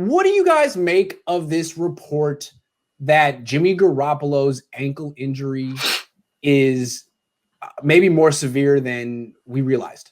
what do you guys make of this report that Jimmy Garoppolo's ankle injury is maybe more severe than we realized?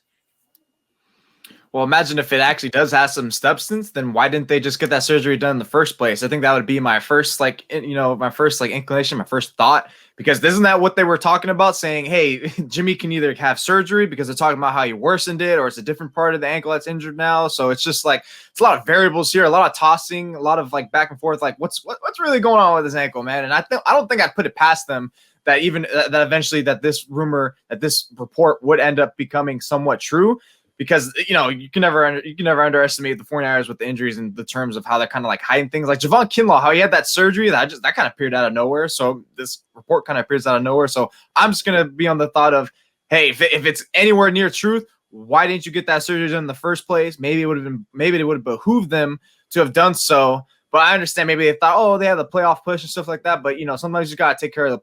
Well, imagine if it actually does have some substance, then why didn't they just get that surgery done in the first place? I think that would be my first, inclination, my first thought, because isn't that what they were talking about? Saying, hey, Jimmy can either have surgery because they're talking about how he worsened it, or it's a different part of the ankle that's injured now. So it's just like, it's a lot of variables here, a lot of tossing, a lot of like back and forth, like what's really going on with his ankle, man? And I don't think I'd put it past them that eventually that this report would end up becoming somewhat true. Because, you can never underestimate the 49ers with the injuries in the terms of how they're kind of like hiding things. Like Javon Kinlaw, how he had that surgery, that kind of appeared out of nowhere. So this report kind of appears out of nowhere. So I'm just going to be on the thought of, hey, if it's anywhere near truth, why didn't you get that surgery done in the first place? Maybe it would have behooved them to have done so. But I understand maybe they thought, oh, they have the playoff push and stuff like that. But, sometimes you got to take care of the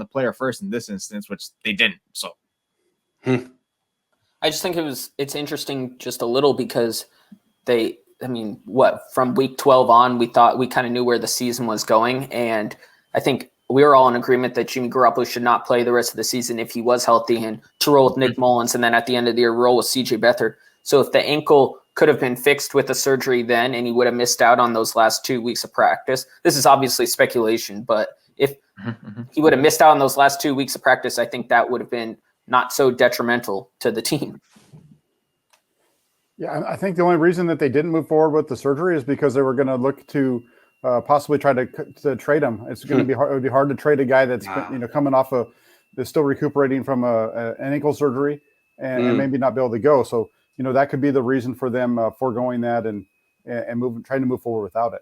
player first in this instance, which they didn't. So. I just think it's interesting just a little because from week 12 on, we thought we kind of knew where the season was going. And I think we were all in agreement that Jimmy Garoppolo should not play the rest of the season if he was healthy, and to roll with Nick Mullins, and then at the end of the year, roll with CJ Beathard. So if the ankle could have been fixed with the surgery then, and he would have missed out on those last 2 weeks of practice, this is obviously speculation, but if he would have missed out on those last 2 weeks of practice, I think that would have been not so detrimental to the team. Yeah, I think the only reason that they didn't move forward with the surgery is because they were going to look to possibly try to trade him. It's going to be hard. It would be hard to trade a guy that's coming off they're still recuperating from an ankle surgery and maybe not be able to go. So that could be the reason for them foregoing that and trying to move forward without it.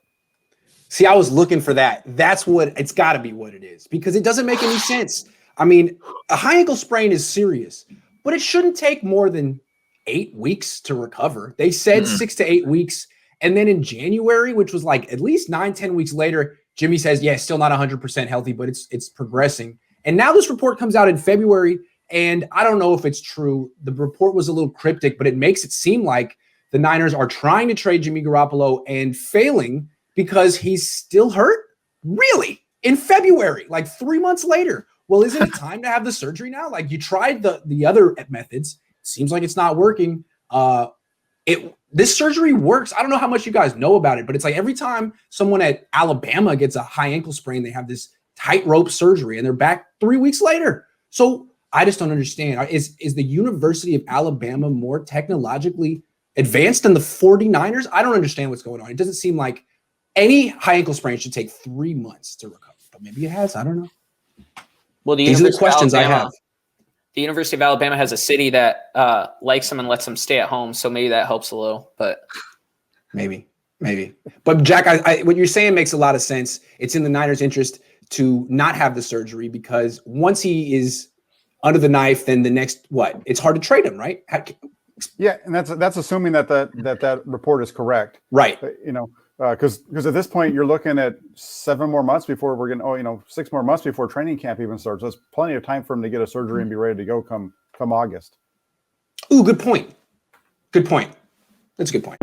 See, I was looking for that. That's what it's got to be. What it is, because it doesn't make any sense. I mean, a high ankle sprain is serious, but it shouldn't take more than 8 weeks to recover. They said 6 to 8 weeks. And then in January, which was like at least 9-10 weeks later, Jimmy says, yeah, still not 100% healthy, but it's progressing. And now this report comes out in February, and I don't know if it's true. The report was a little cryptic, but it makes it seem like the Niners are trying to trade Jimmy Garoppolo and failing because he's still hurt? Really? In February, like 3 months later. Well, isn't it time to have the surgery now? Like, you tried the other methods. Seems like it's not working. This surgery works. I don't know how much you guys know about it, but it's like every time someone at Alabama gets a high ankle sprain, they have this tightrope surgery and they're back 3 weeks later. So I just don't understand. Is the University of Alabama more technologically advanced than the 49ers? I don't understand what's going on. It doesn't seem like any high ankle sprain should take 3 months to recover, but maybe it has. I don't know. Well, these are the questions I have. The University of Alabama has a city that likes them and lets them stay at home, so maybe that helps a little. But maybe. But Jack, what you're saying makes a lot of sense. It's in the Niners' interest to not have the surgery because once he is under the knife, then the next it's hard to trade him, right? Yeah, and that's assuming that report is correct, right? Because at this point you're looking at 7 more months before we're going. 6 more months before training camp even starts. There's plenty of time for him to get a surgery and be ready to go come August. Ooh, good point. That's a good point.